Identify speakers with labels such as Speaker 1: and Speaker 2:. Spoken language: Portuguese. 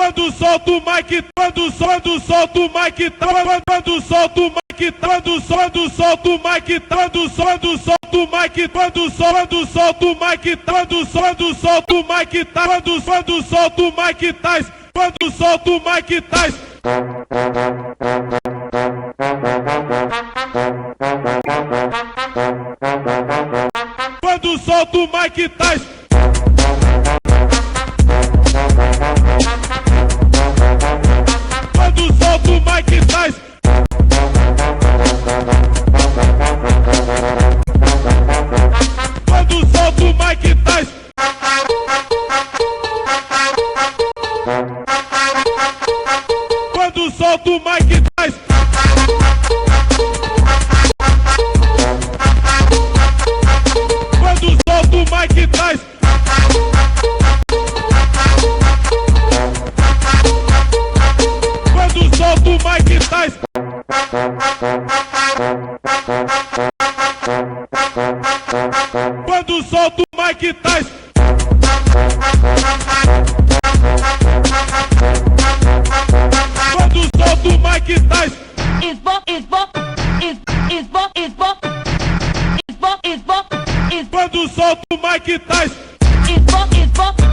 Speaker 1: quando solta o mic, quando solta o mic, quando solta o mic, quando solta o mic, quando solta o mic, quando solta o mic, quando solta o mic, quando solta o mic, Tyson, quando solta o mic, Tyson. Quando solta o mic, Tyson. Quando solta o mic, Tyson. Quando solta o mic, Tyson. Quando solta o mic, Tyson. Quando solta o mic, Tyson. Quando solta o mic, Tyson. Quando solta o mic, Tyson. Quando solta o mic, Tyson. Quando solta o mic, Tyson.